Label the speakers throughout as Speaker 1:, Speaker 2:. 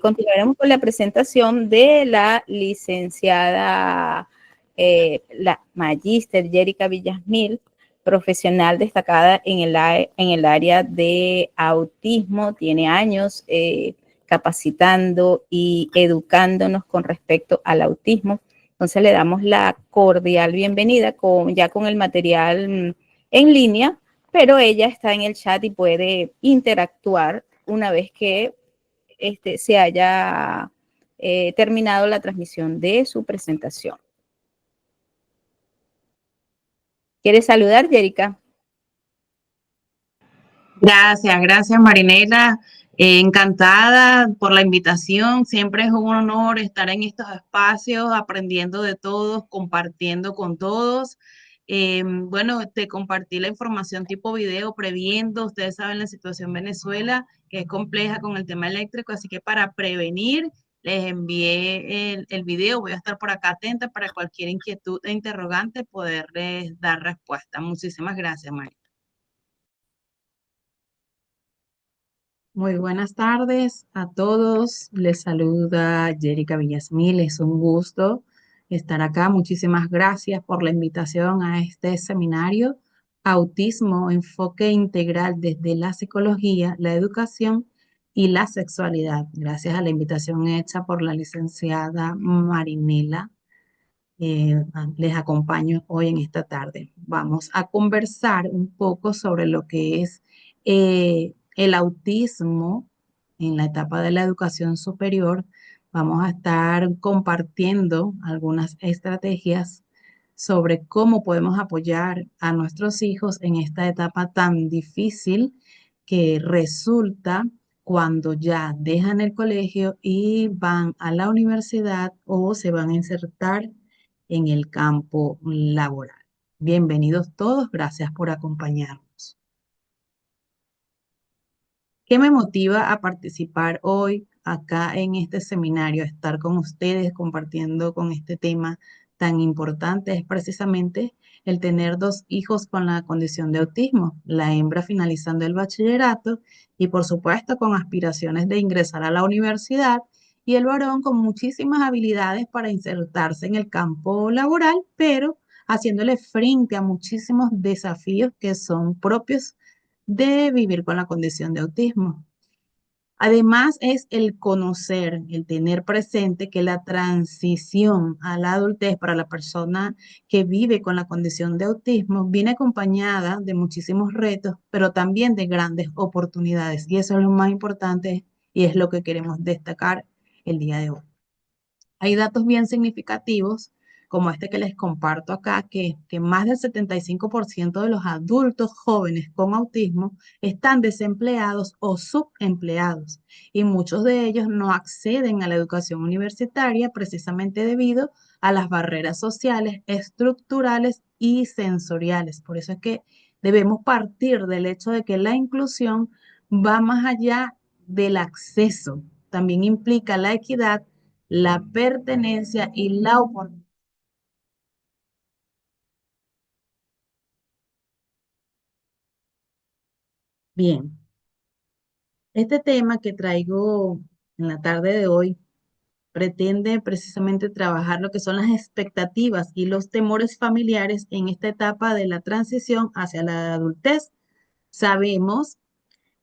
Speaker 1: Continuaremos con la presentación de la licenciada, la magíster Yérica Villasmil, profesional destacada en el área de autismo. Tiene años capacitando y educándonos con respecto al autismo. Entonces le damos la cordial bienvenida ya con el material en línea, pero ella está en el chat y puede interactuar una vez que se haya terminado la transmisión de su presentación. ¿Quieres saludar, Yérica?
Speaker 2: Gracias Marinela. Encantada por la invitación. Siempre es un honor estar en estos espacios, aprendiendo de todos, compartiendo con todos. Bueno, te compartí la información tipo video previendo. Ustedes saben la situación en Venezuela, que es compleja con el tema eléctrico, así que para prevenir les envié el video. Voy a estar por acá atenta para cualquier inquietud e interrogante poderles dar respuesta. Muchísimas gracias, María. Muy buenas tardes a todos. Les saluda Yérica Villasmil. Es un gusto estar acá. Muchísimas gracias por la invitación a este seminario. Autismo, enfoque integral desde la psicología, la educación y la sexualidad. Gracias a la invitación hecha por la licenciada Marinela. Les acompaño hoy en esta tarde. Vamos a conversar un poco sobre lo que es el autismo en la etapa de la educación superior. Vamos a estar compartiendo algunas estrategias sobre cómo podemos apoyar a nuestros hijos en esta etapa tan difícil que resulta cuando ya dejan el colegio y van a la universidad o se van a insertar en el campo laboral. Bienvenidos todos, gracias por acompañarnos. ¿Qué me motiva a participar hoy acá en este seminario, a estar con ustedes compartiendo con este tema tan importante? Es precisamente el tener dos hijos con la condición de autismo, la hembra finalizando el bachillerato y por supuesto con aspiraciones de ingresar a la universidad, y el varón con muchísimas habilidades para insertarse en el campo laboral, pero haciéndole frente a muchísimos desafíos que son propios de vivir con la condición de autismo. Además, es el conocer, el tener presente que la transición a la adultez para la persona que vive con la condición de autismo viene acompañada de muchísimos retos, pero también de grandes oportunidades. Y eso es lo más importante y es lo que queremos destacar el día de hoy. Hay datos bien significativos, como este que les comparto acá, que más del 75% de los adultos jóvenes con autismo están desempleados o subempleados, y muchos de ellos no acceden a la educación universitaria precisamente debido a las barreras sociales, estructurales y sensoriales. Por eso es que debemos partir del hecho de que la inclusión va más allá del acceso, también implica la equidad, la pertenencia y la oportunidad. Bien, este tema que traigo en la tarde de hoy pretende precisamente trabajar lo que son las expectativas y los temores familiares en esta etapa de la transición hacia la adultez. Sabemos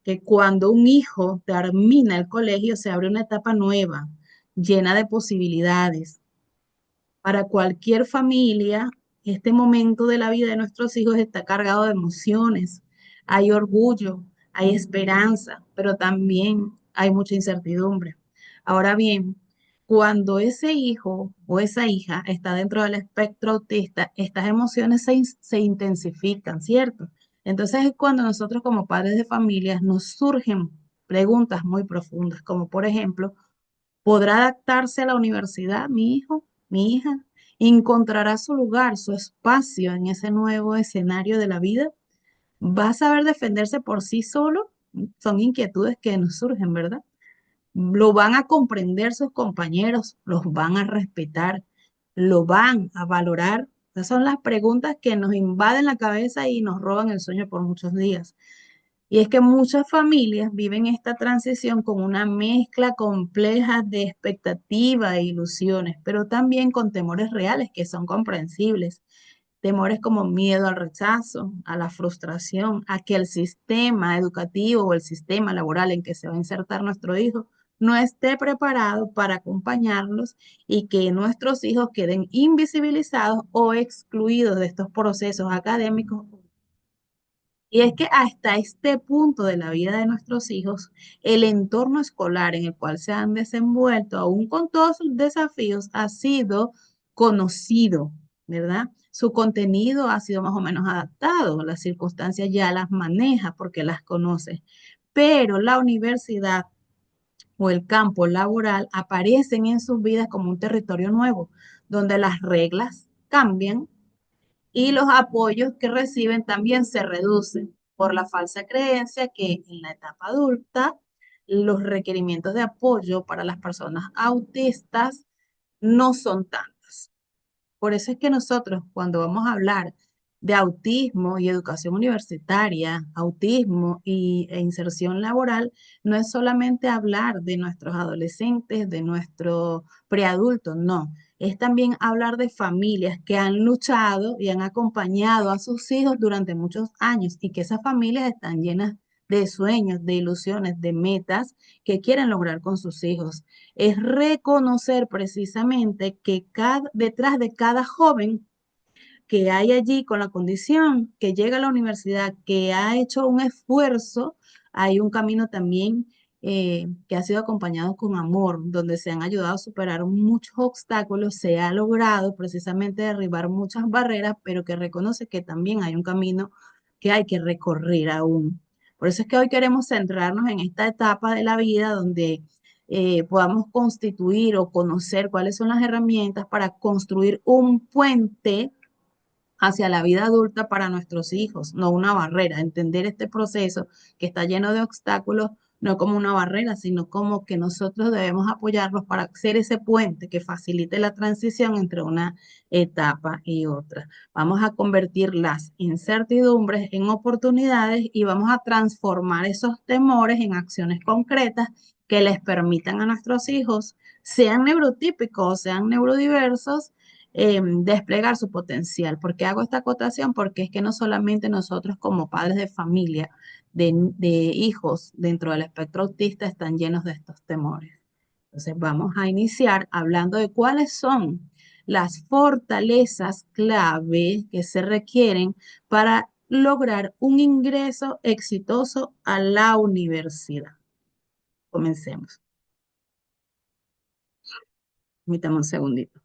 Speaker 2: que cuando un hijo termina el colegio se abre una etapa nueva, llena de posibilidades. Para cualquier familia, este momento de la vida de nuestros hijos está cargado de emociones. Hay orgullo, hay esperanza, pero también hay mucha incertidumbre. Ahora bien, cuando ese hijo o esa hija está dentro del espectro autista, estas emociones se intensifican, ¿cierto? Entonces es cuando nosotros como padres de familias nos surgen preguntas muy profundas, como por ejemplo, ¿podrá adaptarse a la universidad mi hijo, mi hija? ¿Encontrará su lugar, su espacio en ese nuevo escenario de la vida? ¿Va a saber defenderse por sí solo? Son inquietudes que nos surgen, ¿verdad? ¿Lo van a comprender sus compañeros? ¿Los van a respetar? ¿Lo van a valorar? Esas son las preguntas que nos invaden la cabeza y nos roban el sueño por muchos días. Y es que muchas familias viven esta transición con una mezcla compleja de expectativas e ilusiones, pero también con temores reales que son comprensibles. Temores como miedo al rechazo, a la frustración, a que el sistema educativo o el sistema laboral en que se va a insertar nuestro hijo no esté preparado para acompañarlos y que nuestros hijos queden invisibilizados o excluidos de estos procesos académicos. Y es que hasta este punto de la vida de nuestros hijos, el entorno escolar en el cual se han desenvuelto, aún con todos sus desafíos, ha sido conocido, ¿verdad? Su contenido ha sido más o menos adaptado, las circunstancias ya las maneja porque las conoce, pero la universidad o el campo laboral aparecen en sus vidas como un territorio nuevo, donde las reglas cambian y los apoyos que reciben también se reducen por la falsa creencia que en la etapa adulta los requerimientos de apoyo para las personas autistas no son tantos. Por eso es que nosotros, cuando vamos a hablar de autismo y educación universitaria, autismo e inserción laboral, no es solamente hablar de nuestros adolescentes, de nuestro preadulto, no. Es también hablar de familias que han luchado y han acompañado a sus hijos durante muchos años y que esas familias están llenas de sueños, de ilusiones, de metas que quieren lograr con sus hijos. Es reconocer precisamente que detrás de cada joven que hay allí con la condición, que llega a la universidad, que ha hecho un esfuerzo, hay un camino también que ha sido acompañado con amor, donde se han ayudado a superar muchos obstáculos, se ha logrado precisamente derribar muchas barreras, pero que reconoce que también hay un camino que hay que recorrer aún. Por eso es que hoy queremos centrarnos en esta etapa de la vida donde podamos constituir o conocer cuáles son las herramientas para construir un puente hacia la vida adulta para nuestros hijos, no una barrera. Entender este proceso que está lleno de obstáculos, no como una barrera, sino como que nosotros debemos apoyarlos para ser ese puente que facilite la transición entre una etapa y otra. Vamos a convertir las incertidumbres en oportunidades y vamos a transformar esos temores en acciones concretas que les permitan a nuestros hijos, sean neurotípicos o sean neurodiversos, desplegar su potencial. ¿Por qué hago esta acotación? Porque es que no solamente nosotros como padres de familia, de hijos dentro del espectro autista, están llenos de estos temores. Entonces vamos a iniciar hablando de cuáles son las fortalezas clave que se requieren para lograr un ingreso exitoso a la universidad. Comencemos. Permítame un segundito.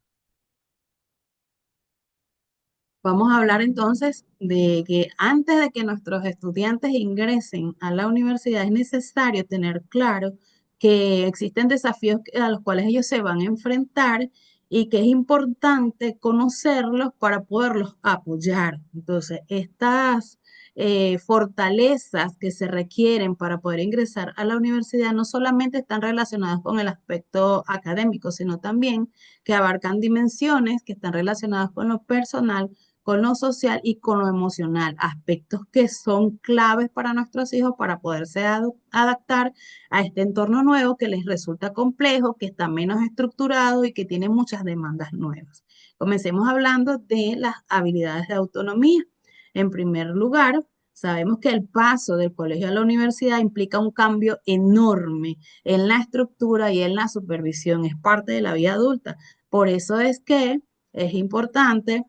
Speaker 2: Vamos a hablar entonces de que antes de que nuestros estudiantes ingresen a la universidad es necesario tener claro que existen desafíos a los cuales ellos se van a enfrentar y que es importante conocerlos para poderlos apoyar. Entonces, estas fortalezas que se requieren para poder ingresar a la universidad no solamente están relacionadas con el aspecto académico, sino también que abarcan dimensiones que están relacionadas con lo personal, con lo social y con lo emocional, aspectos que son claves para nuestros hijos para poderse adaptar a este entorno nuevo que les resulta complejo, que está menos estructurado y que tiene muchas demandas nuevas. Comencemos hablando de las habilidades de autonomía. En primer lugar, sabemos que el paso del colegio a la universidad implica un cambio enorme en la estructura y en la supervisión, es parte de la vida adulta. Por eso es que es importante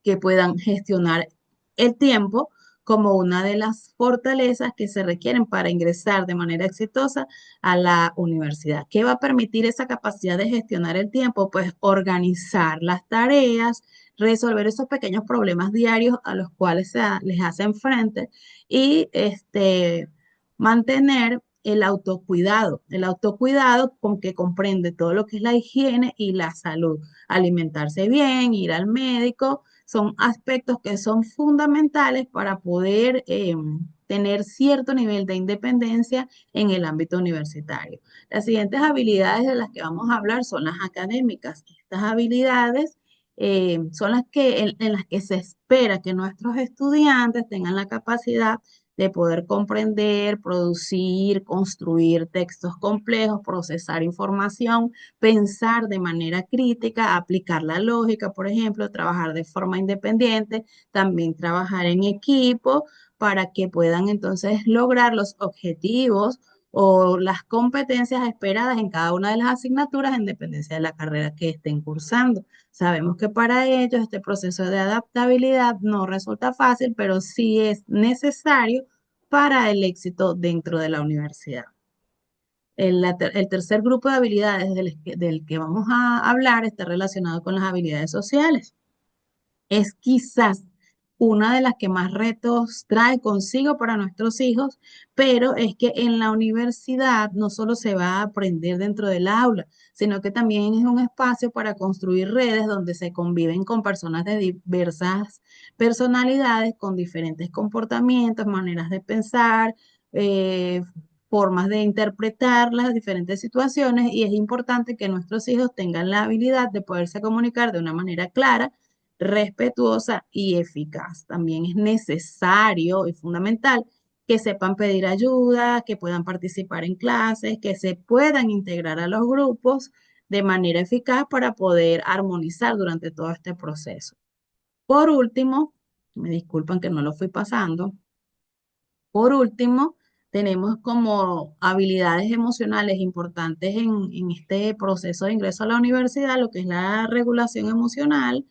Speaker 2: que puedan gestionar el tiempo como una de las fortalezas que se requieren para ingresar de manera exitosa a la universidad. ¿Qué va a permitir esa capacidad de gestionar el tiempo? Pues organizar las tareas, resolver esos pequeños problemas diarios a los cuales les hacen frente y mantener el autocuidado con que comprende todo lo que es la higiene y la salud, alimentarse bien, ir al médico, son aspectos que son fundamentales para poder tener cierto nivel de independencia en el ámbito universitario. Las siguientes habilidades de las que vamos a hablar son las académicas. Estas habilidades son las que, en las que se espera que nuestros estudiantes tengan la capacidad de poder comprender, producir, construir textos complejos, procesar información, pensar de manera crítica, aplicar la lógica, por ejemplo, trabajar de forma independiente, también trabajar en equipo para que puedan entonces lograr los objetivos o las competencias esperadas en cada una de las asignaturas en dependencia de la carrera que estén cursando. Sabemos que para ellos este proceso de adaptabilidad no resulta fácil, pero sí es necesario para el éxito dentro de la universidad. El tercer grupo de habilidades del que vamos a hablar está relacionado con las habilidades sociales. Es quizás una de las que más retos trae consigo para nuestros hijos, pero es que en la universidad no solo se va a aprender dentro del aula, sino que también es un espacio para construir redes donde se conviven con personas de diversas personalidades, con diferentes comportamientos, maneras de pensar, eh, formas de interpretar las diferentes situaciones, y es importante que nuestros hijos tengan la habilidad de poderse comunicar de una manera clara, respetuosa y eficaz. También es necesario y fundamental que sepan pedir ayuda, que puedan participar en clases, que se puedan integrar a los grupos de manera eficaz para poder armonizar durante todo este proceso. Por último, me disculpan que no lo fui pasando. Por último, tenemos como habilidades emocionales importantes en este proceso de ingreso a la universidad, lo que es la regulación emocional,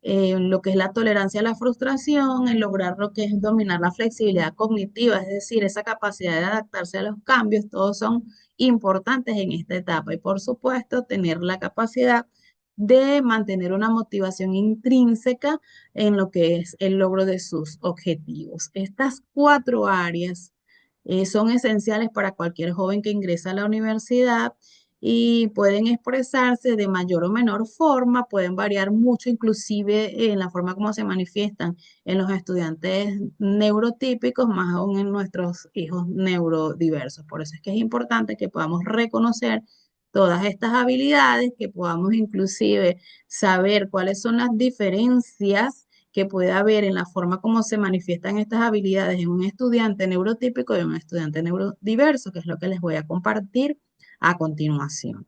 Speaker 2: lo que es la tolerancia a la frustración, en lograr lo que es dominar la flexibilidad cognitiva, es decir, esa capacidad de adaptarse a los cambios, todos son importantes en esta etapa. Y por supuesto, tener la capacidad de mantener una motivación intrínseca en lo que es el logro de sus objetivos. Estas cuatro áreas son esenciales para cualquier joven que ingresa a la universidad y pueden expresarse de mayor o menor forma, pueden variar mucho, inclusive en la forma como se manifiestan en los estudiantes neurotípicos, más aún en nuestros hijos neurodiversos. Por eso es que es importante que podamos reconocer todas estas habilidades, que podamos inclusive saber cuáles son las diferencias que puede haber en la forma como se manifiestan estas habilidades en un estudiante neurotípico y un estudiante neurodiverso, que es lo que les voy a compartir a continuación.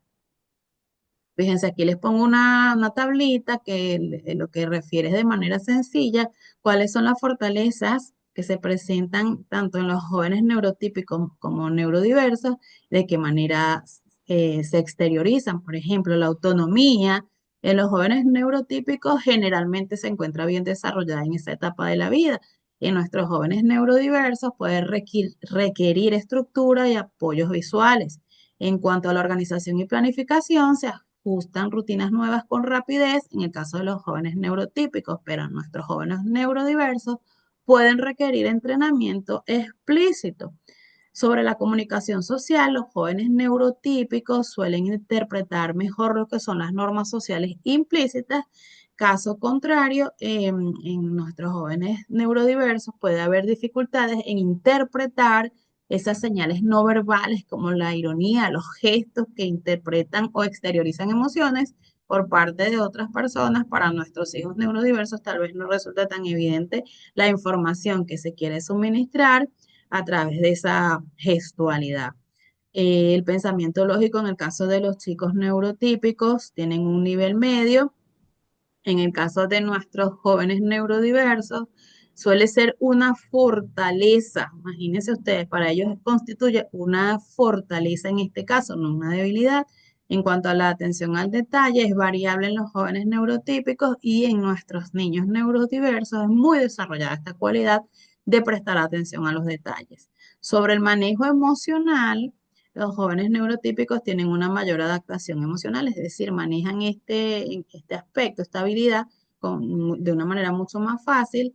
Speaker 2: Fíjense, aquí les pongo una tablita que lo que refiere es de manera sencilla cuáles son las fortalezas que se presentan tanto en los jóvenes neurotípicos como neurodiversos, de qué manera se exteriorizan. Por ejemplo, la autonomía en los jóvenes neurotípicos generalmente se encuentra bien desarrollada en esa etapa de la vida. En nuestros jóvenes neurodiversos puede requerir estructura y apoyos visuales. En cuanto a la organización y planificación, se ajustan rutinas nuevas con rapidez en el caso de los jóvenes neurotípicos, pero nuestros jóvenes neurodiversos pueden requerir entrenamiento explícito. Sobre la comunicación social, los jóvenes neurotípicos suelen interpretar mejor lo que son las normas sociales implícitas. Caso contrario, en nuestros jóvenes neurodiversos puede haber dificultades en interpretar esas señales no verbales como la ironía, los gestos que interpretan o exteriorizan emociones por parte de otras personas. Para nuestros hijos neurodiversos tal vez no resulta tan evidente la información que se quiere suministrar a través de esa gestualidad. El pensamiento lógico en el caso de los chicos neurotípicos tienen un nivel medio. En el caso de nuestros jóvenes neurodiversos, suele ser una fortaleza. Imagínense ustedes, para ellos constituye una fortaleza en este caso, no una debilidad. En cuanto a la atención al detalle, es variable en los jóvenes neurotípicos y en nuestros niños neurodiversos es muy desarrollada esta cualidad de prestar atención a los detalles. Sobre el manejo emocional, los jóvenes neurotípicos tienen una mayor adaptación emocional, es decir, manejan este aspecto, esta habilidad de una manera mucho más fácil.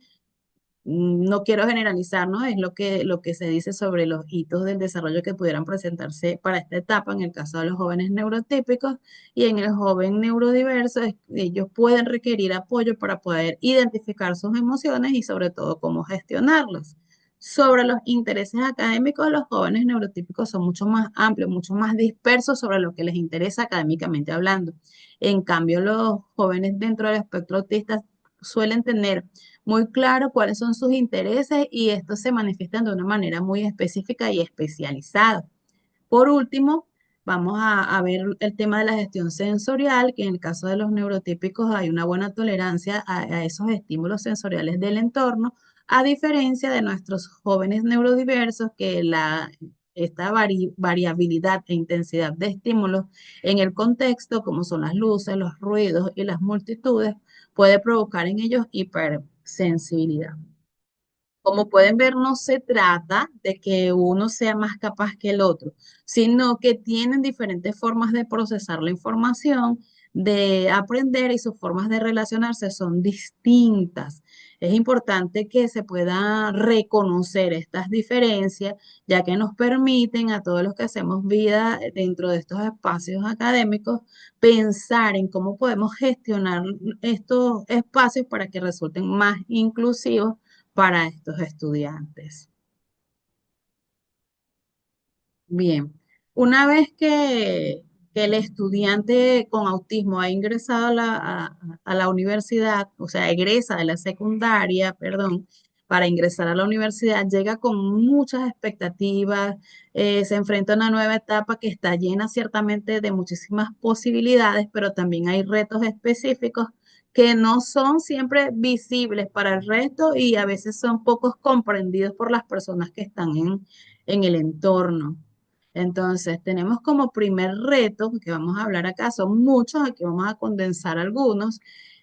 Speaker 2: No quiero generalizar, ¿no? Es lo que se dice sobre los hitos del desarrollo que pudieran presentarse para esta etapa en el caso de los jóvenes neurotípicos, y en el joven neurodiverso ellos pueden requerir apoyo para poder identificar sus emociones y sobre todo cómo gestionarlas. Sobre los intereses académicos, los jóvenes neurotípicos son mucho más amplios, mucho más dispersos sobre lo que les interesa académicamente hablando. En cambio, los jóvenes dentro del espectro autista suelen tener muy claro cuáles son sus intereses y estos se manifiestan de una manera muy específica y especializada. Por último, vamos a ver el tema de la gestión sensorial, que en el caso de los neurotípicos hay una buena tolerancia a esos estímulos sensoriales del entorno, a diferencia de nuestros jóvenes neurodiversos, que esta variabilidad e intensidad de estímulos en el contexto, como son las luces, los ruidos y las multitudes, puede provocar en ellos hipersensibilidad. Como pueden ver, no se trata de que uno sea más capaz que el otro, sino que tienen diferentes formas de procesar la información, de aprender y sus formas de relacionarse son distintas. Es importante que se pueda reconocer estas diferencias, ya que nos permiten a todos los que hacemos vida dentro de estos espacios académicos pensar en cómo podemos gestionar estos espacios para que resulten más inclusivos para estos estudiantes. Bien, una vez que el estudiante con autismo ha ingresado a la universidad, o sea, egresa de la secundaria, perdón, para ingresar a la universidad, llega con muchas expectativas, se enfrenta a una nueva etapa que está llena ciertamente de muchísimas posibilidades, pero también hay retos específicos que no son siempre visibles para el resto y a veces son pocos comprendidos por las personas que están en el entorno. Entonces, tenemos como primer reto, que vamos a hablar acá, son muchos, aquí vamos a condensar algunos,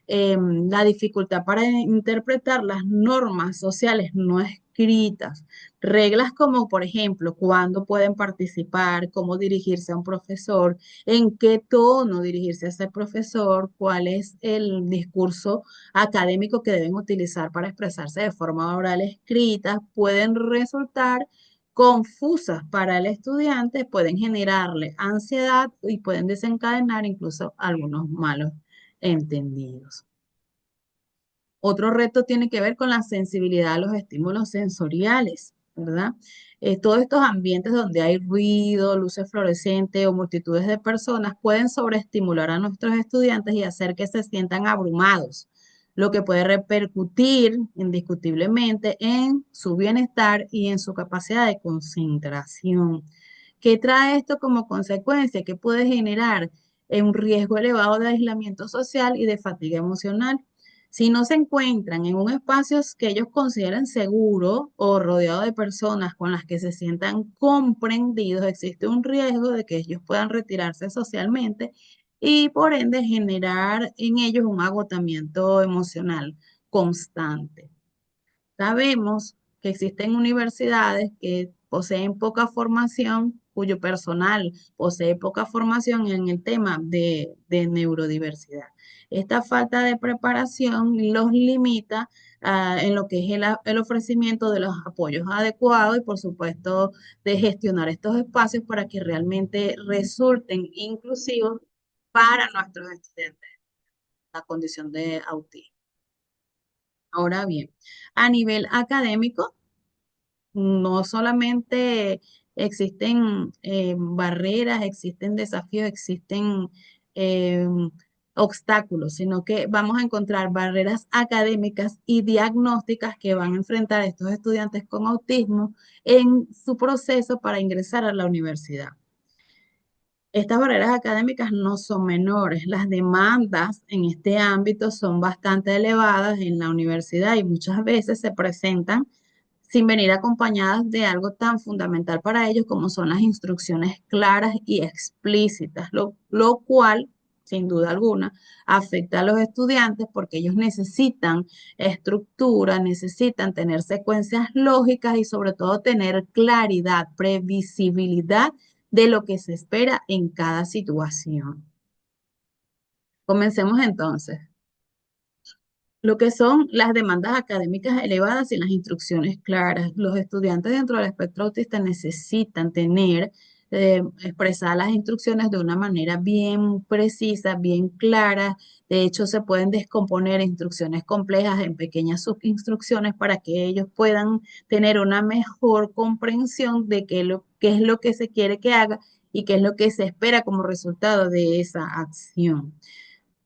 Speaker 2: la dificultad para interpretar las normas sociales no escritas, reglas como, por ejemplo, cuándo pueden participar, cómo dirigirse a un profesor, en qué tono dirigirse a ese profesor, cuál es el discurso académico que deben utilizar para expresarse de forma oral escrita, pueden resultar confusas para el estudiante, pueden generarle ansiedad y pueden desencadenar incluso algunos malos entendidos. Otro reto tiene que ver con la sensibilidad a los estímulos sensoriales, ¿verdad? Todos estos ambientes donde hay ruido, luces fluorescentes o multitudes de personas pueden sobreestimular a nuestros estudiantes y hacer que se sientan abrumados, lo que puede repercutir indiscutiblemente en su bienestar y en su capacidad de concentración. ¿Qué trae esto como consecuencia? Que puede generar un riesgo elevado de aislamiento social y de fatiga emocional. Si no se encuentran en un espacio que ellos consideren seguro o rodeado de personas con las que se sientan comprendidos, existe un riesgo de que ellos puedan retirarse socialmente y por ende generar en ellos un agotamiento emocional constante. Sabemos que existen universidades que poseen poca formación, cuyo personal posee poca formación en el tema de neurodiversidad. Esta falta de preparación los limita en lo que es el ofrecimiento de los apoyos adecuados y, por supuesto, de gestionar estos espacios para que realmente resulten inclusivos para nuestros estudiantes la condición de autismo. Ahora bien, a nivel académico, no solamente existen barreras, existen desafíos, existen eh, obstáculos, sino que vamos a encontrar barreras académicas y diagnósticas que van a enfrentar estos estudiantes con autismo en su proceso para ingresar a la universidad. Estas barreras académicas no son menores. Las demandas en este ámbito son bastante elevadas en la universidad y muchas veces se presentan sin venir acompañadas de algo tan fundamental para ellos como son las instrucciones claras y explícitas, lo cual, sin duda alguna, afecta a los estudiantes porque ellos necesitan estructura, necesitan tener secuencias lógicas y sobre todo tener claridad, previsibilidad de lo que se espera en cada situación. Comencemos entonces. Lo que son las demandas académicas elevadas y las instrucciones claras. Los estudiantes dentro del espectro autista necesitan tener expresadas las instrucciones de una manera bien precisa, bien clara. De hecho, se pueden descomponer instrucciones complejas en pequeñas subinstrucciones para que ellos puedan tener una mejor comprensión de qué es lo que se quiere que haga y qué es lo que se espera como resultado de esa acción.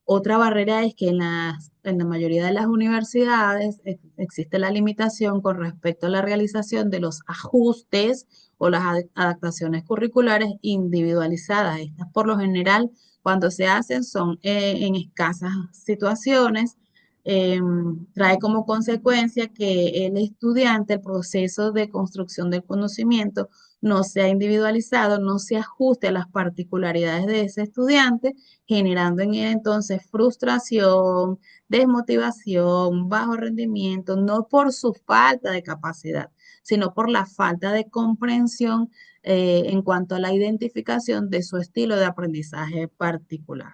Speaker 2: Otra barrera es que en la mayoría de las universidades existe la limitación con respecto a la realización de los ajustes o las adaptaciones curriculares individualizadas. Estas por lo general, cuando se hacen, son en escasas situaciones. Trae como consecuencia que el estudiante, el proceso de construcción del conocimiento, no sea individualizado, no se ajuste a las particularidades de ese estudiante, generando en él entonces frustración, desmotivación, bajo rendimiento, no por su falta de capacidad, sino por la falta de comprensión en cuanto a la identificación de su estilo de aprendizaje particular.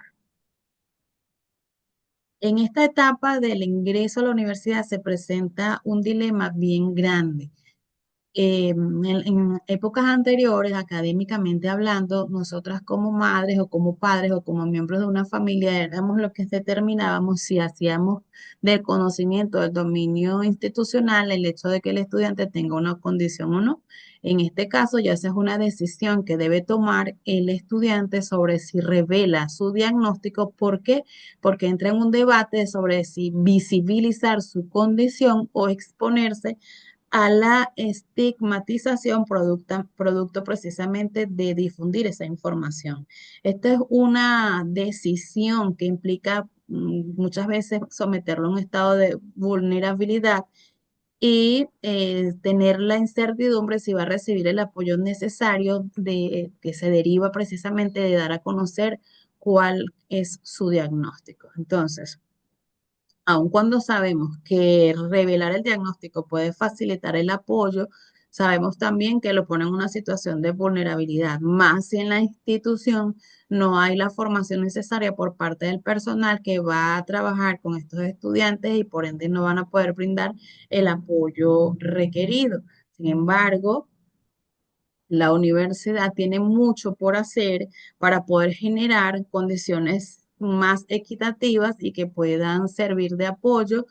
Speaker 2: En esta etapa del ingreso a la universidad se presenta un dilema bien grande. En épocas anteriores, académicamente hablando, nosotras como madres o como padres o como miembros de una familia éramos los que determinábamos si hacíamos del conocimiento, del dominio institucional, el hecho de que el estudiante tenga una condición o no. En este caso, ya esa es una decisión que debe tomar el estudiante sobre si revela su diagnóstico. ¿Por qué? Porque entra en un debate sobre si visibilizar su condición o exponerse a la estigmatización producto precisamente de difundir esa información. Esta es una decisión que implica muchas veces someterlo a un estado de vulnerabilidad y tener la incertidumbre si va a recibir el apoyo necesario que se deriva precisamente de dar a conocer cuál es su diagnóstico. Entonces, aun cuando sabemos que revelar el diagnóstico puede facilitar el apoyo, sabemos también que lo pone en una situación de vulnerabilidad, más si en la institución no hay la formación necesaria por parte del personal que va a trabajar con estos estudiantes y por ende no van a poder brindar el apoyo requerido. Sin embargo, la universidad tiene mucho por hacer para poder generar condiciones más equitativas y que puedan servir de apoyo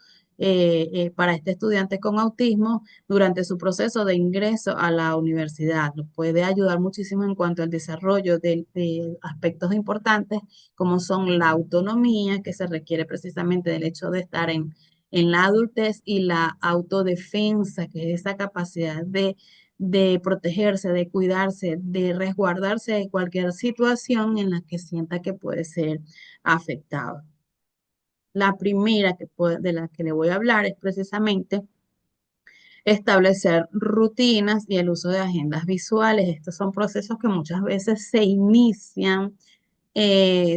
Speaker 2: para este estudiante con autismo durante su proceso de ingreso a la universidad. Nos puede ayudar muchísimo en cuanto al desarrollo de aspectos importantes como son la autonomía que se requiere precisamente del hecho de estar en la adultez y la autodefensa, que es esa capacidad de protegerse, de cuidarse, de resguardarse de cualquier situación en la que sienta que puede ser afectado. La primera de la que le voy a hablar es precisamente establecer rutinas y el uso de agendas visuales. Estos son procesos que muchas veces se inician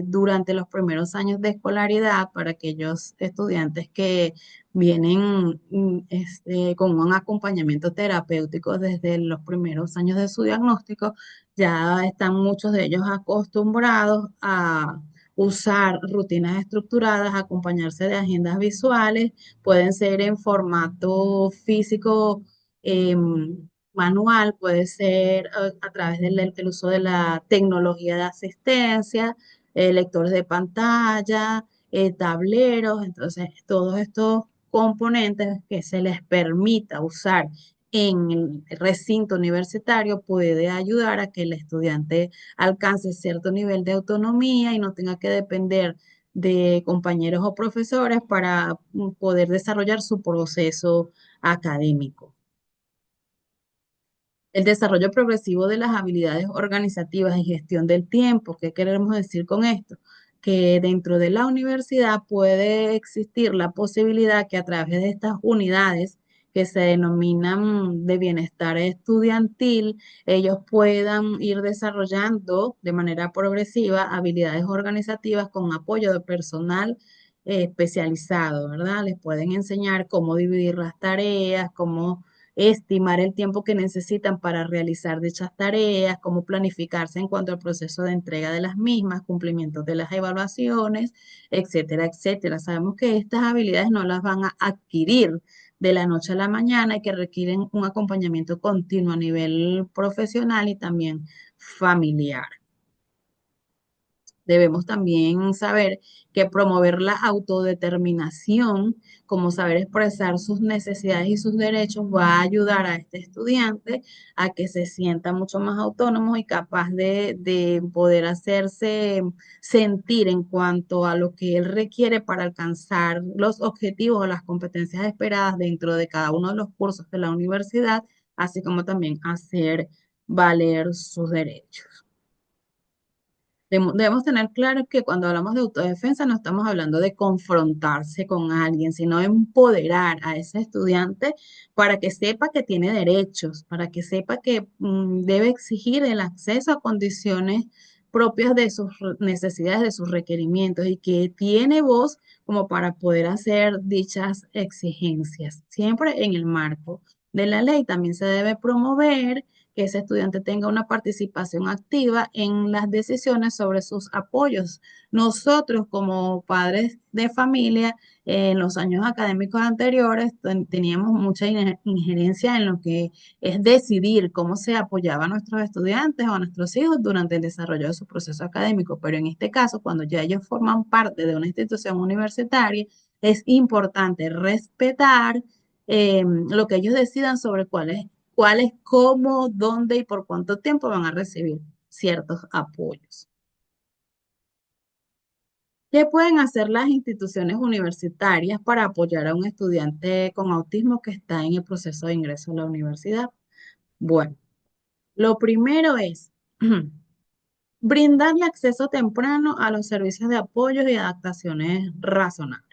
Speaker 2: durante los primeros años de escolaridad para aquellos estudiantes que vienen con un acompañamiento terapéutico desde los primeros años de su diagnóstico. Ya están muchos de ellos acostumbrados a usar rutinas estructuradas, acompañarse de agendas visuales, pueden ser en formato físico, manual, puede ser a través del uso de la tecnología de asistencia, lectores de pantalla, tableros. Entonces, todos estos componentes que se les permita usar en el recinto universitario puede ayudar a que el estudiante alcance cierto nivel de autonomía y no tenga que depender de compañeros o profesores para poder desarrollar su proceso académico. El desarrollo progresivo de las habilidades organizativas y gestión del tiempo. ¿Qué queremos decir con esto? Que dentro de la universidad puede existir la posibilidad que a través de estas unidades que se denominan de bienestar estudiantil, ellos puedan ir desarrollando de manera progresiva habilidades organizativas con apoyo de personal especializado, ¿verdad? Les pueden enseñar cómo dividir las tareas, cómo estimar el tiempo que necesitan para realizar dichas tareas, cómo planificarse en cuanto al proceso de entrega de las mismas, cumplimiento de las evaluaciones, etcétera, etcétera. Sabemos que estas habilidades no las van a adquirir de la noche a la mañana y que requieren un acompañamiento continuo a nivel profesional y también familiar. Debemos también saber que promover la autodeterminación, como saber expresar sus necesidades y sus derechos, va a ayudar a este estudiante a que se sienta mucho más autónomo y capaz de poder hacerse sentir en cuanto a lo que él requiere para alcanzar los objetivos o las competencias esperadas dentro de cada uno de los cursos de la universidad, así como también hacer valer sus derechos. Debemos tener claro que cuando hablamos de autodefensa no estamos hablando de confrontarse con alguien, sino empoderar a ese estudiante para que sepa que tiene derechos, para que sepa que debe exigir el acceso a condiciones propias de sus necesidades, de sus requerimientos y que tiene voz como para poder hacer dichas exigencias, siempre en el marco de la ley. También se debe promover que ese estudiante tenga una participación activa en las decisiones sobre sus apoyos. Nosotros como padres de familia, en los años académicos anteriores, teníamos mucha injerencia en lo que es decidir cómo se apoyaba a nuestros estudiantes o a nuestros hijos durante el desarrollo de su proceso académico, pero en este caso, cuando ya ellos forman parte de una institución universitaria, es importante respetar lo que ellos decidan sobre cuáles, cómo, dónde y por cuánto tiempo van a recibir ciertos apoyos. ¿Qué pueden hacer las instituciones universitarias para apoyar a un estudiante con autismo que está en el proceso de ingreso a la universidad? Bueno, lo primero es brindarle acceso temprano a los servicios de apoyo y adaptaciones razonables.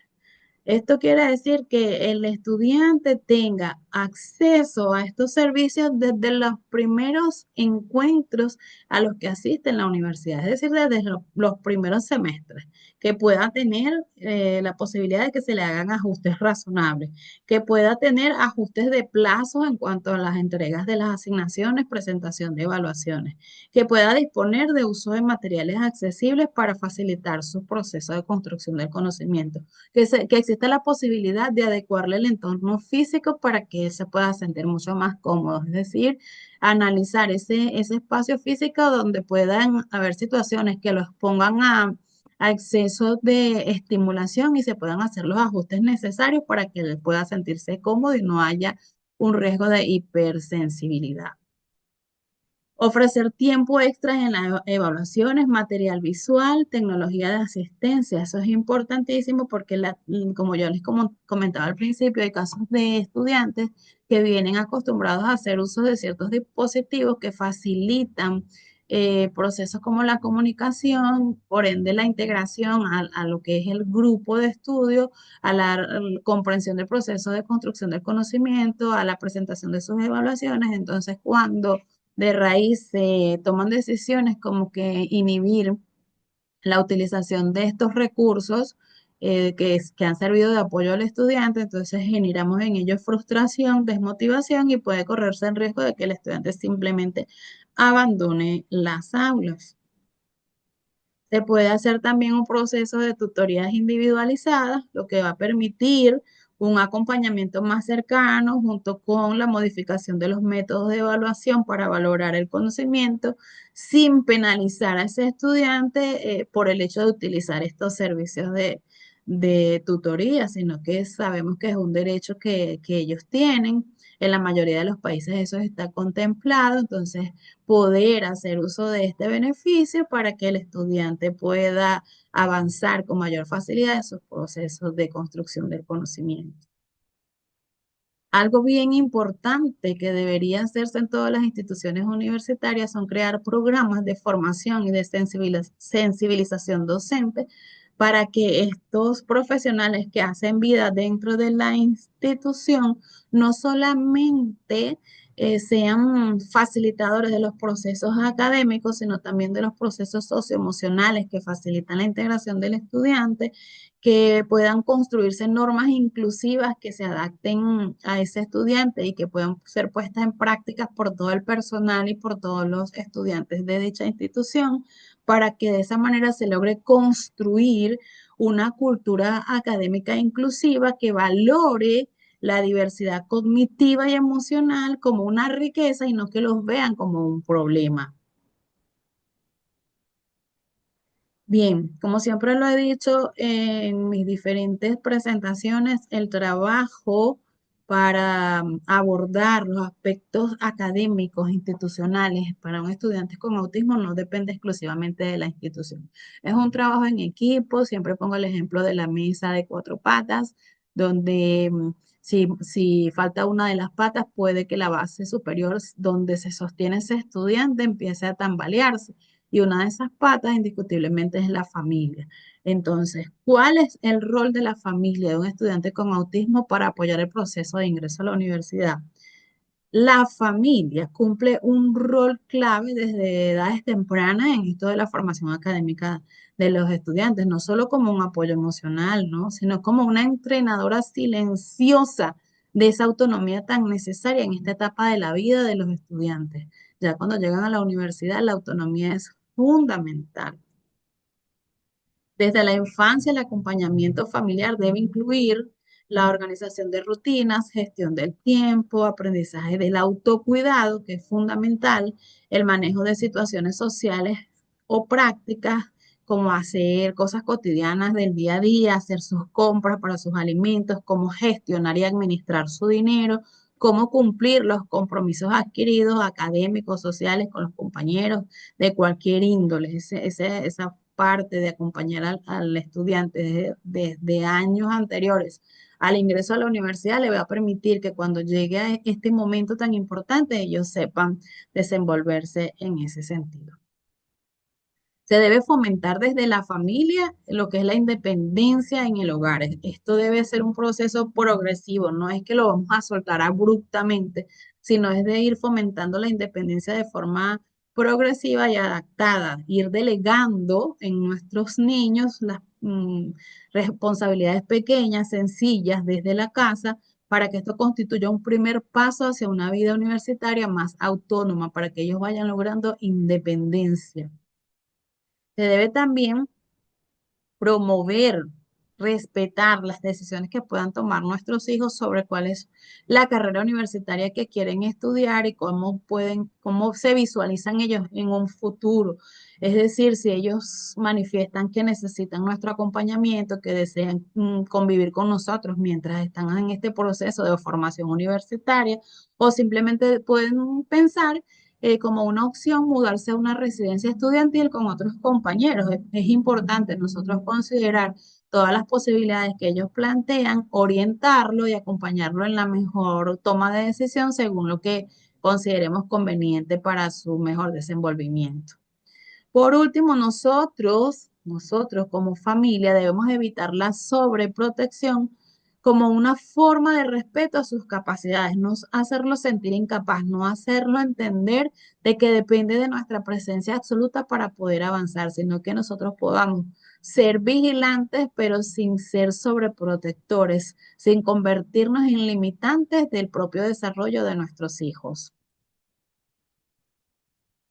Speaker 2: Esto quiere decir que el estudiante tenga acceso a estos servicios desde los primeros encuentros a los que asiste en la universidad, es decir, desde los primeros semestres, que pueda tener la posibilidad de que se le hagan ajustes razonables, que pueda tener ajustes de plazos en cuanto a las entregas de las asignaciones, presentación de evaluaciones, que pueda disponer de uso de materiales accesibles para facilitar su proceso de construcción del conocimiento, que existe la posibilidad de adecuarle el entorno físico para que él se pueda sentir mucho más cómodo, es decir, analizar ese espacio físico donde puedan haber situaciones que los pongan a exceso de estimulación y se puedan hacer los ajustes necesarios para que él pueda sentirse cómodo y no haya un riesgo de hipersensibilidad. Ofrecer tiempo extra en las evaluaciones, material visual, tecnología de asistencia. Eso es importantísimo porque, como yo les comentaba al principio, hay casos de estudiantes que vienen acostumbrados a hacer uso de ciertos dispositivos que facilitan procesos como la comunicación, por ende la integración a lo que es el grupo de estudio, a la comprensión del proceso de construcción del conocimiento, a la presentación de sus evaluaciones. Entonces, cuando de raíz se toman decisiones como que inhibir la utilización de estos recursos que han servido de apoyo al estudiante, entonces generamos en ellos frustración, desmotivación y puede correrse el riesgo de que el estudiante simplemente abandone las aulas. Se puede hacer también un proceso de tutorías individualizadas, lo que va a permitir un acompañamiento más cercano junto con la modificación de los métodos de evaluación para valorar el conocimiento sin penalizar a ese estudiante por el hecho de utilizar estos servicios de tutoría, sino que sabemos que es un derecho que ellos tienen. En la mayoría de los países eso está contemplado, entonces poder hacer uso de este beneficio para que el estudiante pueda avanzar con mayor facilidad en sus procesos de construcción del conocimiento. Algo bien importante que debería hacerse en todas las instituciones universitarias son crear programas de formación y de sensibilización docente para que estos profesionales que hacen vida dentro de la institución no solamente sean facilitadores de los procesos académicos, sino también de los procesos socioemocionales que facilitan la integración del estudiante, que puedan construirse normas inclusivas que se adapten a ese estudiante y que puedan ser puestas en práctica por todo el personal y por todos los estudiantes de dicha institución, para que de esa manera se logre construir una cultura académica inclusiva que valore la diversidad cognitiva y emocional como una riqueza y no que los vean como un problema. Bien, como siempre lo he dicho en mis diferentes presentaciones, el trabajo para abordar los aspectos académicos, institucionales para un estudiante con autismo no depende exclusivamente de la institución. Es un trabajo en equipo, siempre pongo el ejemplo de la mesa de cuatro patas, donde si falta una de las patas, puede que la base superior donde se sostiene ese estudiante empiece a tambalearse y una de esas patas indiscutiblemente es la familia. Entonces, ¿cuál es el rol de la familia de un estudiante con autismo para apoyar el proceso de ingreso a la universidad? La familia cumple un rol clave desde edades tempranas en esto de la formación académica de los estudiantes, no solo como un apoyo emocional, ¿no? Sino como una entrenadora silenciosa de esa autonomía tan necesaria en esta etapa de la vida de los estudiantes. Ya cuando llegan a la universidad, la autonomía es fundamental. Desde la infancia, el acompañamiento familiar debe incluir la organización de rutinas, gestión del tiempo, aprendizaje del autocuidado, que es fundamental, el manejo de situaciones sociales o prácticas, como hacer cosas cotidianas del día a día, hacer sus compras para sus alimentos, cómo gestionar y administrar su dinero, cómo cumplir los compromisos adquiridos académicos, sociales con los compañeros de cualquier índole. Esa parte de acompañar al estudiante desde años anteriores al ingreso a la universidad le va a permitir que cuando llegue a este momento tan importante ellos sepan desenvolverse en ese sentido. Se debe fomentar desde la familia lo que es la independencia en el hogar. Esto debe ser un proceso progresivo, no es que lo vamos a soltar abruptamente, sino es de ir fomentando la independencia de forma progresiva y adaptada, ir delegando en nuestros niños las responsabilidades pequeñas, sencillas desde la casa, para que esto constituya un primer paso hacia una vida universitaria más autónoma, para que ellos vayan logrando independencia. Se debe también promover, respetar las decisiones que puedan tomar nuestros hijos sobre cuál es la carrera universitaria que quieren estudiar y cómo se visualizan ellos en un futuro. Es decir, si ellos manifiestan que necesitan nuestro acompañamiento, que desean convivir con nosotros mientras están en este proceso de formación universitaria, o simplemente pueden pensar como una opción mudarse a una residencia estudiantil con otros compañeros. Es importante nosotros considerar todas las posibilidades que ellos plantean, orientarlo y acompañarlo en la mejor toma de decisión según lo que consideremos conveniente para su mejor desenvolvimiento. Por último, nosotros como familia debemos evitar la sobreprotección como una forma de respeto a sus capacidades, no hacerlo sentir incapaz, no hacerlo entender de que depende de nuestra presencia absoluta para poder avanzar, sino que nosotros podamos ser vigilantes, pero sin ser sobreprotectores, sin convertirnos en limitantes del propio desarrollo de nuestros hijos.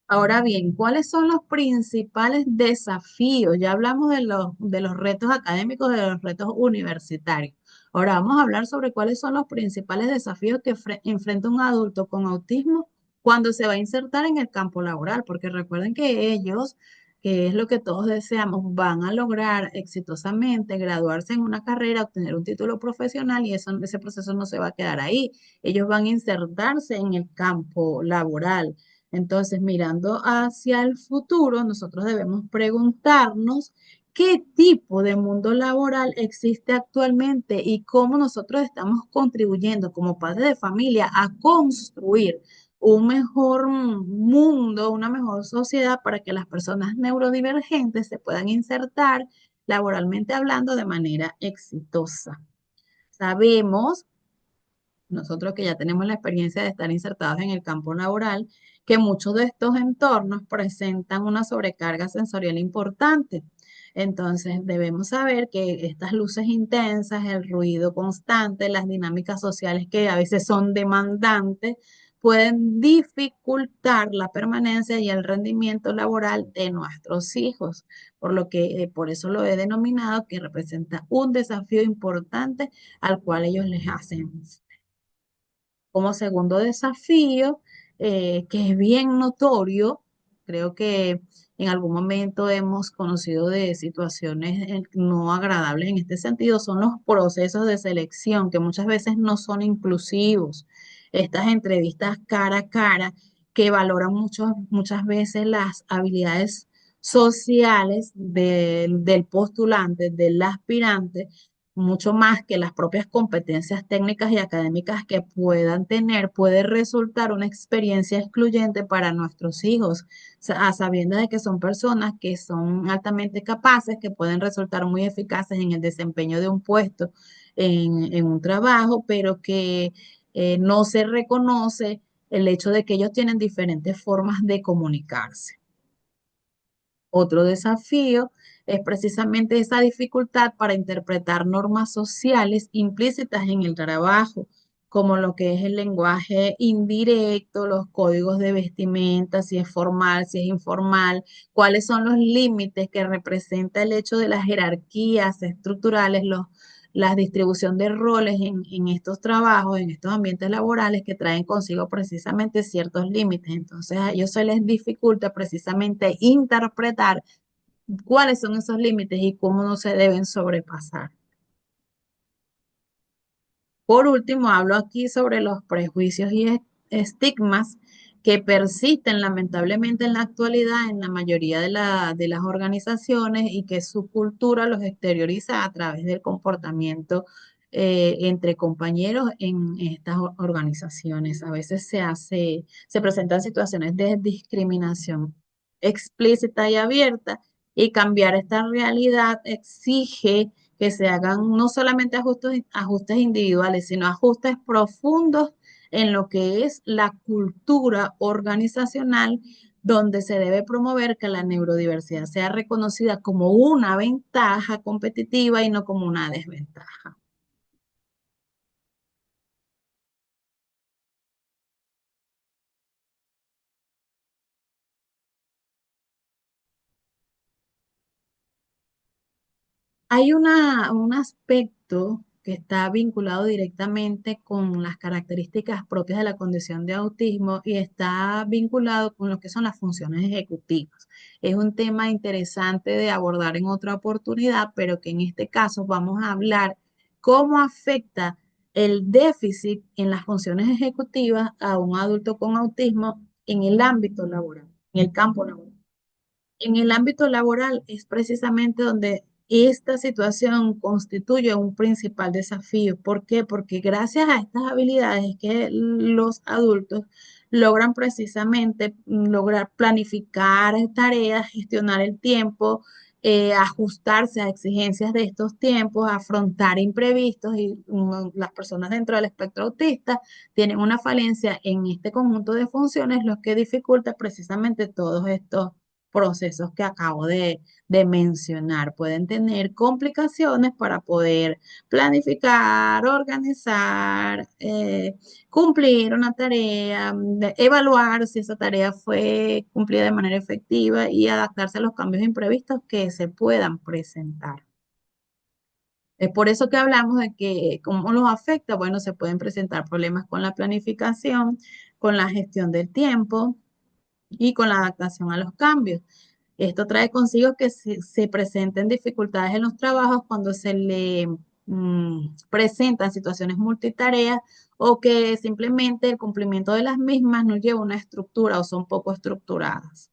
Speaker 2: Ahora bien, ¿cuáles son los principales desafíos? Ya hablamos de los retos académicos, de los retos universitarios. Ahora vamos a hablar sobre cuáles son los principales desafíos que enfrenta un adulto con autismo cuando se va a insertar en el campo laboral, porque recuerden que ellos, que es lo que todos deseamos, van a lograr exitosamente graduarse en una carrera, obtener un título profesional y ese proceso no se va a quedar ahí. Ellos van a insertarse en el campo laboral. Entonces, mirando hacia el futuro, nosotros debemos preguntarnos qué tipo de mundo laboral existe actualmente y cómo nosotros estamos contribuyendo como padres de familia a construir un mejor mundo, una mejor sociedad para que las personas neurodivergentes se puedan insertar laboralmente hablando de manera exitosa. Sabemos nosotros que ya tenemos la experiencia de estar insertados en el campo laboral, que muchos de estos entornos presentan una sobrecarga sensorial importante. Entonces, debemos saber que estas luces intensas, el ruido constante, las dinámicas sociales que a veces son demandantes, pueden dificultar la permanencia y el rendimiento laboral de nuestros hijos, por lo que por eso lo he denominado que representa un desafío importante al cual ellos les hacen. Como segundo desafío, que es bien notorio, creo que en algún momento hemos conocido de situaciones no agradables en este sentido, son los procesos de selección que muchas veces no son inclusivos. Estas entrevistas cara a cara que valoran muchas veces las habilidades sociales del postulante, del aspirante, mucho más que las propias competencias técnicas y académicas que puedan tener, puede resultar una experiencia excluyente para nuestros hijos, a sabiendas de que son personas que son altamente capaces, que pueden resultar muy eficaces en el desempeño de un puesto, en un trabajo, pero que no se reconoce el hecho de que ellos tienen diferentes formas de comunicarse. Otro desafío es precisamente esa dificultad para interpretar normas sociales implícitas en el trabajo, como lo que es el lenguaje indirecto, los códigos de vestimenta, si es formal, si es informal, cuáles son los límites que representa el hecho de las jerarquías estructurales, la distribución de roles en estos trabajos, en estos ambientes laborales que traen consigo precisamente ciertos límites. Entonces a ellos se les dificulta precisamente interpretar cuáles son esos límites y cómo no se deben sobrepasar. Por último, hablo aquí sobre los prejuicios y estigmas que persisten lamentablemente en la actualidad en la mayoría de las organizaciones y que su cultura los exterioriza a través del comportamiento entre compañeros en estas organizaciones. A veces se presentan situaciones de discriminación explícita y abierta y cambiar esta realidad exige que se hagan no solamente ajustes individuales, sino ajustes profundos en lo que es la cultura organizacional, donde se debe promover que la neurodiversidad sea reconocida como una ventaja competitiva y no como una desventaja. Hay un aspecto que está vinculado directamente con las características propias de la condición de autismo y está vinculado con lo que son las funciones ejecutivas. Es un tema interesante de abordar en otra oportunidad, pero que en este caso vamos a hablar cómo afecta el déficit en las funciones ejecutivas a un adulto con autismo en el ámbito laboral, en el campo laboral. En el ámbito laboral es precisamente donde esta situación constituye un principal desafío. ¿Por qué? Porque gracias a estas habilidades es que los adultos logran precisamente lograr planificar tareas, gestionar el tiempo, ajustarse a exigencias de estos tiempos, afrontar imprevistos y las personas dentro del espectro autista tienen una falencia en este conjunto de funciones, lo que dificulta precisamente todos estos procesos que acabo de mencionar. Pueden tener complicaciones para poder planificar, organizar, cumplir una tarea, evaluar si esa tarea fue cumplida de manera efectiva y adaptarse a los cambios imprevistos que se puedan presentar. Es por eso que hablamos de que cómo los afecta. Bueno, se pueden presentar problemas con la planificación, con la gestión del tiempo y con la adaptación a los cambios. Esto trae consigo que se presenten dificultades en los trabajos cuando se le presentan situaciones multitareas o que simplemente el cumplimiento de las mismas no lleva una estructura o son poco estructuradas.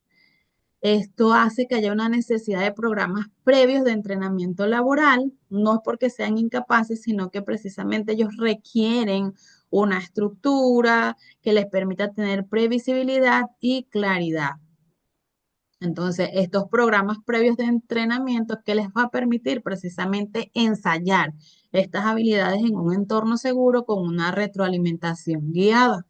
Speaker 2: Esto hace que haya una necesidad de programas previos de entrenamiento laboral, no es porque sean incapaces, sino que precisamente ellos requieren una estructura que les permita tener previsibilidad y claridad. Entonces, estos programas previos de entrenamiento que les va a permitir precisamente ensayar estas habilidades en un entorno seguro con una retroalimentación guiada.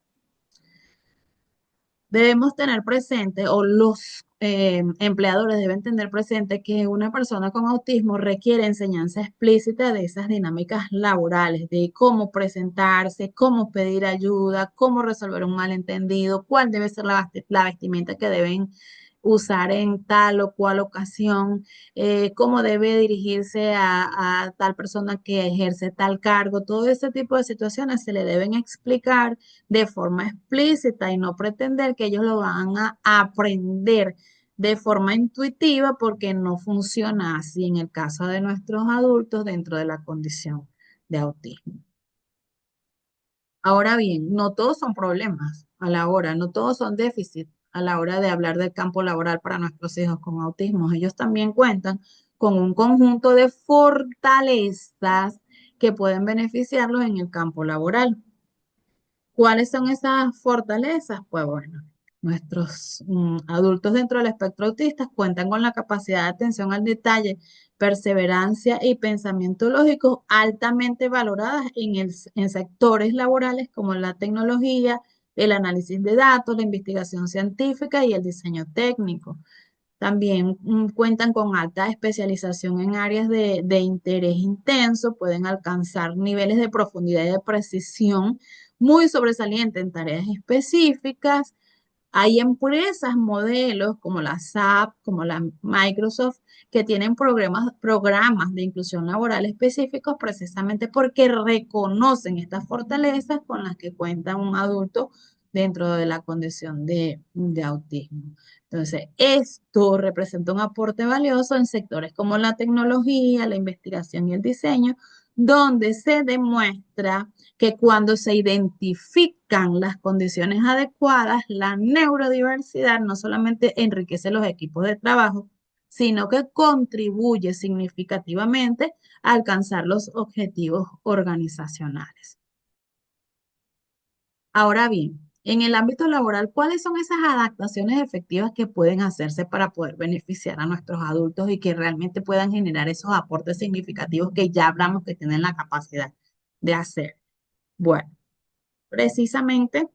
Speaker 2: Debemos tener presente, o los empleadores deben tener presente que una persona con autismo requiere enseñanza explícita de esas dinámicas laborales, de cómo presentarse, cómo pedir ayuda, cómo resolver un malentendido, cuál debe ser la vestimenta que deben usar en tal o cual ocasión, cómo debe dirigirse a tal persona que ejerce tal cargo. Todo ese tipo de situaciones se le deben explicar de forma explícita y no pretender que ellos lo van a aprender de forma intuitiva porque no funciona así en el caso de nuestros adultos dentro de la condición de autismo. Ahora bien, no todos son problemas a la hora, no todos son déficits a la hora de hablar del campo laboral para nuestros hijos con autismo. Ellos también cuentan con un conjunto de fortalezas que pueden beneficiarlos en el campo laboral. ¿Cuáles son esas fortalezas? Pues bueno, nuestros adultos dentro del espectro autista cuentan con la capacidad de atención al detalle, perseverancia y pensamiento lógico altamente valoradas en sectores laborales como la tecnología, el análisis de datos, la investigación científica y el diseño técnico. También cuentan con alta especialización en áreas de interés intenso, pueden alcanzar niveles de profundidad y de precisión muy sobresalientes en tareas específicas. Hay empresas, modelos como la SAP, como la Microsoft, que tienen programas de inclusión laboral específicos precisamente porque reconocen estas fortalezas con las que cuenta un adulto dentro de la condición de autismo. Entonces, esto representa un aporte valioso en sectores como la tecnología, la investigación y el diseño, donde se demuestra que cuando se identifican las condiciones adecuadas, la neurodiversidad no solamente enriquece los equipos de trabajo, sino que contribuye significativamente a alcanzar los objetivos organizacionales. Ahora bien, en el ámbito laboral, ¿cuáles son esas adaptaciones efectivas que pueden hacerse para poder beneficiar a nuestros adultos y que realmente puedan generar esos aportes significativos que ya hablamos que tienen la capacidad de hacer? Bueno, precisamente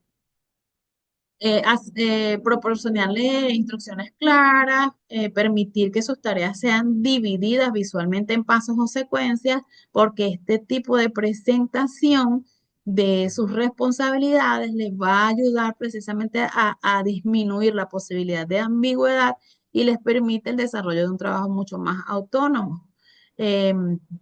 Speaker 2: proporcionarle instrucciones claras, permitir que sus tareas sean divididas visualmente en pasos o secuencias, porque este tipo de presentación de sus responsabilidades les va a ayudar precisamente a disminuir la posibilidad de ambigüedad y les permite el desarrollo de un trabajo mucho más autónomo.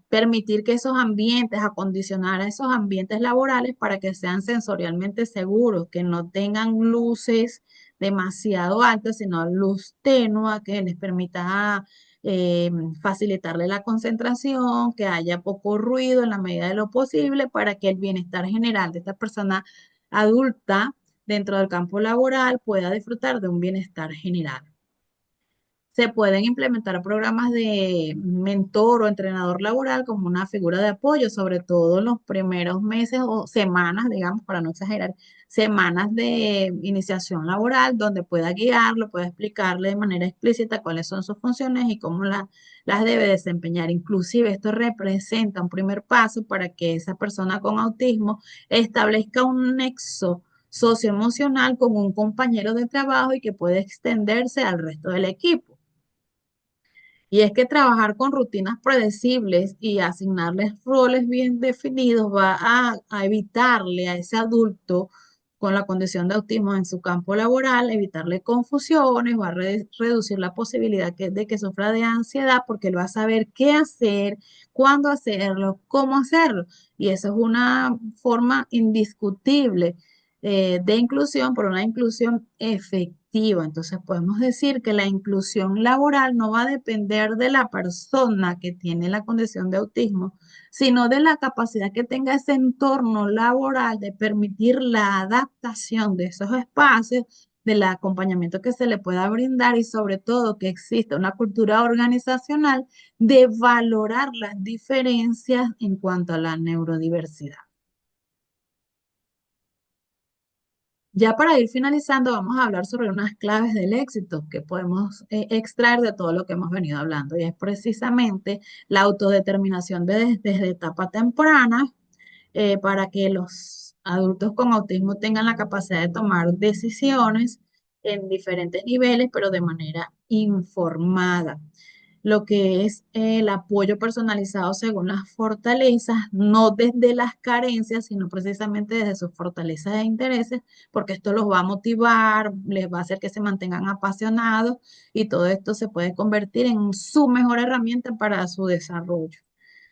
Speaker 2: Permitir que esos ambientes, acondicionar a esos ambientes laborales para que sean sensorialmente seguros, que no tengan luces demasiado altas, sino luz tenue que les permita eh, facilitarle la concentración, que haya poco ruido en la medida de lo posible para que el bienestar general de esta persona adulta dentro del campo laboral pueda disfrutar de un bienestar general. Se pueden implementar programas de mentor o entrenador laboral como una figura de apoyo, sobre todo en los primeros meses o semanas, digamos, para no exagerar, semanas de iniciación laboral, donde pueda guiarlo, pueda explicarle de manera explícita cuáles son sus funciones y cómo las debe desempeñar. Inclusive esto representa un primer paso para que esa persona con autismo establezca un nexo socioemocional con un compañero de trabajo y que puede extenderse al resto del equipo. Y es que trabajar con rutinas predecibles y asignarles roles bien definidos va a evitarle a ese adulto con la condición de autismo en su campo laboral, evitarle confusiones, va a reducir la posibilidad de que sufra de ansiedad porque él va a saber qué hacer, cuándo hacerlo, cómo hacerlo. Y eso es una forma indiscutible de inclusión, pero una inclusión efectiva. Entonces podemos decir que la inclusión laboral no va a depender de la persona que tiene la condición de autismo, sino de la capacidad que tenga ese entorno laboral de permitir la adaptación de esos espacios, del acompañamiento que se le pueda brindar y sobre todo que exista una cultura organizacional de valorar las diferencias en cuanto a la neurodiversidad. Ya para ir finalizando, vamos a hablar sobre unas claves del éxito que podemos extraer de todo lo que hemos venido hablando, y es precisamente la autodeterminación desde etapa temprana para que los adultos con autismo tengan la capacidad de tomar decisiones en diferentes niveles, pero de manera informada. Lo que es el apoyo personalizado según las fortalezas, no desde las carencias, sino precisamente desde sus fortalezas e intereses, porque esto los va a motivar, les va a hacer que se mantengan apasionados y todo esto se puede convertir en su mejor herramienta para su desarrollo.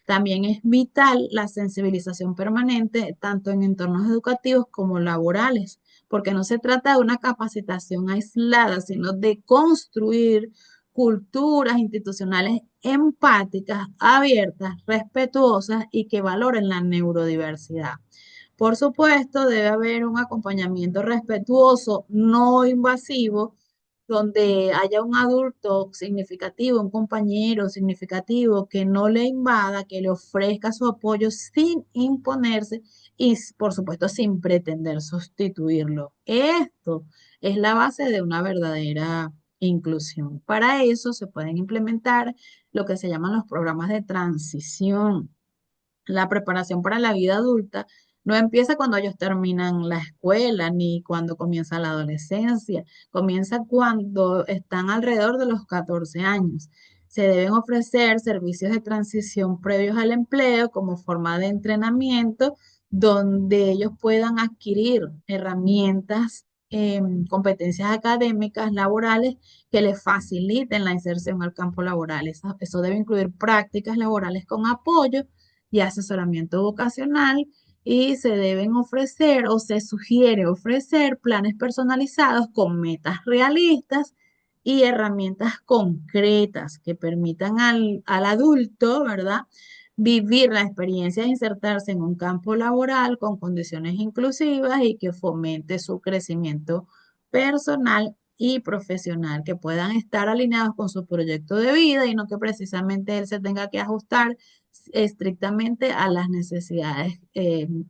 Speaker 2: También es vital la sensibilización permanente, tanto en entornos educativos como laborales, porque no se trata de una capacitación aislada, sino de construir culturas institucionales empáticas, abiertas, respetuosas y que valoren la neurodiversidad. Por supuesto, debe haber un acompañamiento respetuoso, no invasivo, donde haya un adulto significativo, un compañero significativo que no le invada, que le ofrezca su apoyo sin imponerse y, por supuesto, sin pretender sustituirlo. Esto es la base de una verdadera inclusión. Para eso se pueden implementar lo que se llaman los programas de transición. La preparación para la vida adulta no empieza cuando ellos terminan la escuela ni cuando comienza la adolescencia, comienza cuando están alrededor de los 14 años. Se deben ofrecer servicios de transición previos al empleo como forma de entrenamiento donde ellos puedan adquirir herramientas, competencias académicas, laborales que les faciliten la inserción al campo laboral. Eso debe incluir prácticas laborales con apoyo y asesoramiento vocacional y se deben ofrecer o se sugiere ofrecer planes personalizados con metas realistas y herramientas concretas que permitan al adulto, ¿verdad? Vivir la experiencia de insertarse en un campo laboral con condiciones inclusivas y que fomente su crecimiento personal y profesional, que puedan estar alineados con su proyecto de vida y no que precisamente él se tenga que ajustar estrictamente a las necesidades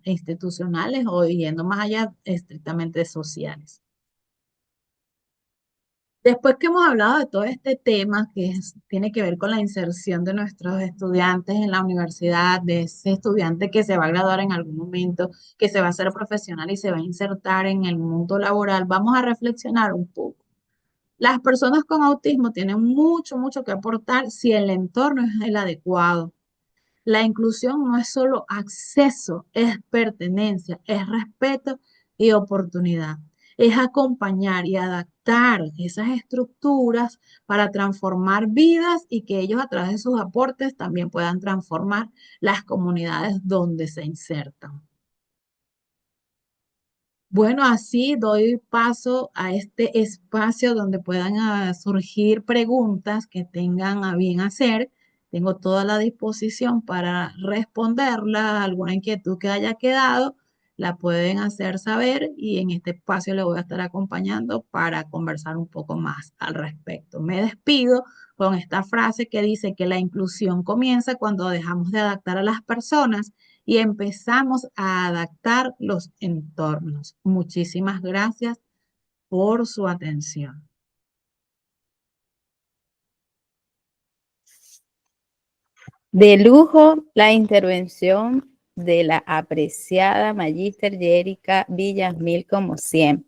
Speaker 2: institucionales o yendo más allá estrictamente sociales. Después que hemos hablado de todo este tema tiene que ver con la inserción de nuestros estudiantes en la universidad, de ese estudiante que se va a graduar en algún momento, que se va a hacer profesional y se va a insertar en el mundo laboral, vamos a reflexionar un poco. Las personas con autismo tienen mucho, mucho que aportar si el entorno es el adecuado. La inclusión no es solo acceso, es pertenencia, es respeto y oportunidad. Es acompañar y adaptar esas estructuras para transformar vidas y que ellos a través de sus aportes también puedan transformar las comunidades donde se insertan. Bueno, así doy paso a este espacio donde puedan surgir preguntas que tengan a bien hacer. Tengo toda la disposición para responderla. Alguna inquietud que haya quedado, la pueden hacer saber y en este espacio le voy a estar acompañando para conversar un poco más al respecto. Me despido con esta frase que dice que la inclusión comienza cuando dejamos de adaptar a las personas y empezamos a adaptar los entornos. Muchísimas gracias por su atención.
Speaker 1: De lujo la intervención de la apreciada Magíster Yérica Villamil, como siempre.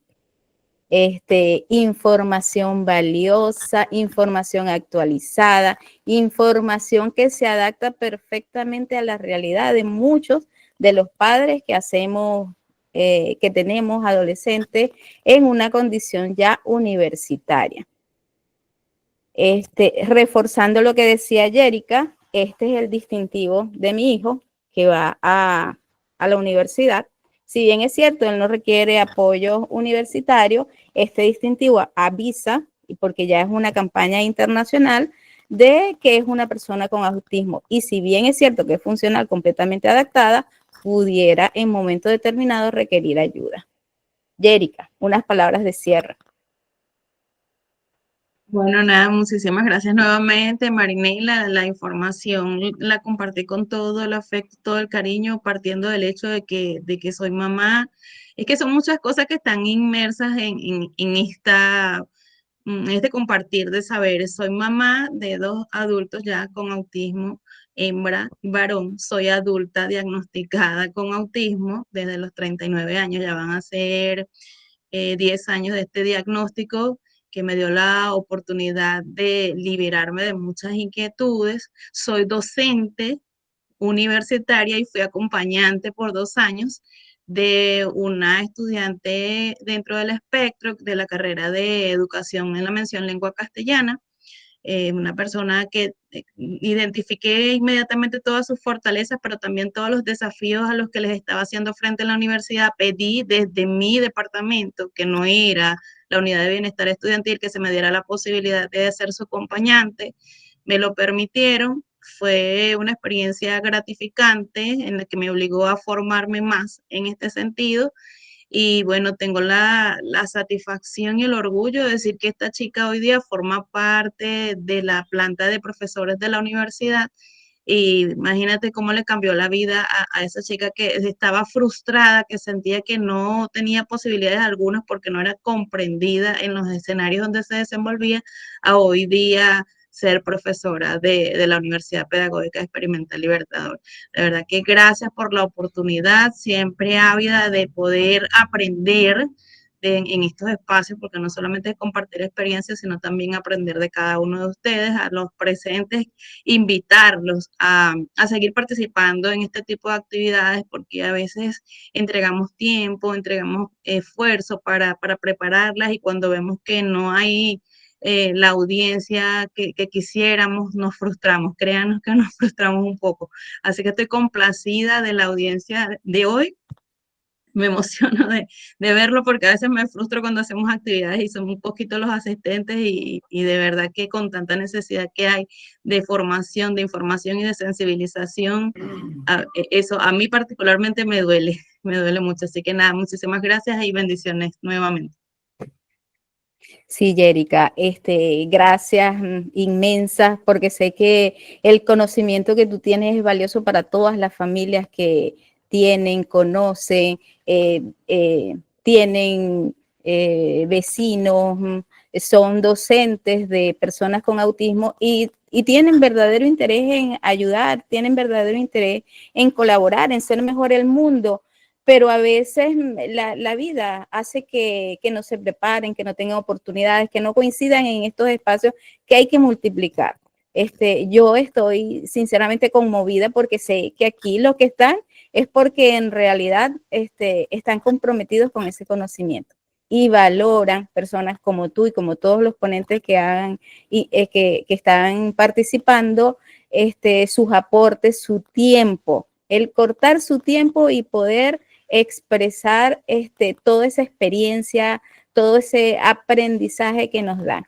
Speaker 1: Información valiosa, información actualizada, información que se adapta perfectamente a la realidad de muchos de los padres que hacemos, que tenemos adolescentes en una condición ya universitaria. Reforzando lo que decía Yérica, este es el distintivo de mi hijo que va a la universidad. Si bien es cierto, él no requiere apoyo universitario, este distintivo avisa, y porque ya es una campaña internacional, de que es una persona con autismo. Y si bien es cierto que es funcional, completamente adaptada, pudiera en momento determinado requerir ayuda. Yérica, unas palabras de cierre.
Speaker 2: Bueno, nada, muchísimas gracias nuevamente, Marinei. La información la compartí con todo el afecto, todo el cariño, partiendo del hecho de que soy mamá. Es que son muchas cosas que están inmersas en este compartir de saberes. Soy mamá de dos adultos ya con autismo, hembra y varón. Soy adulta diagnosticada con autismo desde los 39 años, ya van a ser 10 años de este diagnóstico que me dio la oportunidad de liberarme de muchas inquietudes. Soy docente universitaria y fui acompañante por 2 años de una estudiante dentro del espectro de la carrera de educación en la mención lengua castellana. una persona que identifiqué inmediatamente todas sus fortalezas, pero también todos los desafíos a los que les estaba haciendo frente en la universidad. Pedí desde mi departamento, que no era la unidad de bienestar estudiantil, que se me diera la posibilidad de ser su acompañante. Me lo permitieron. Fue una experiencia gratificante en la que me obligó a formarme más en este sentido. Y bueno, tengo la satisfacción y el orgullo de decir que esta chica hoy día forma parte de la planta de profesores de la universidad. Y imagínate cómo le cambió la vida a esa chica que estaba frustrada, que sentía que no tenía posibilidades algunas porque no era comprendida en los escenarios donde se desenvolvía, a hoy día ser profesora de la Universidad Pedagógica Experimental Libertador. La verdad que gracias por la oportunidad, siempre ávida de poder aprender en estos espacios, porque no solamente es compartir experiencias, sino también aprender de cada uno de ustedes, a los presentes, invitarlos a seguir participando en este tipo de actividades, porque a veces entregamos tiempo, entregamos esfuerzo para prepararlas, y cuando vemos que no hay la audiencia que quisiéramos, nos frustramos. Créanos que nos frustramos un poco. Así que estoy complacida de la audiencia de hoy. Me emociono de verlo, porque a veces me frustro cuando hacemos actividades y son un poquito los asistentes, y de verdad que con tanta necesidad que hay de formación, de información y de sensibilización, eso a mí particularmente me duele mucho. Así que nada, muchísimas gracias y bendiciones nuevamente.
Speaker 1: Sí, Yérica, gracias inmensas, porque sé que el conocimiento que tú tienes es valioso para todas las familias que tienen, conocen, tienen vecinos, son docentes de personas con autismo, y tienen verdadero interés en ayudar, tienen verdadero interés en colaborar, en ser mejor el mundo. Pero a veces la vida hace que no se preparen, que no tengan oportunidades, que no coincidan en estos espacios que hay que multiplicar. Yo estoy sinceramente conmovida, porque sé que aquí lo que están es porque en realidad están comprometidos con ese conocimiento y valoran personas como tú y como todos los ponentes que hagan y que están participando, sus aportes, su tiempo, el cortar su tiempo y poder expresar toda esa experiencia, todo ese aprendizaje que nos dan.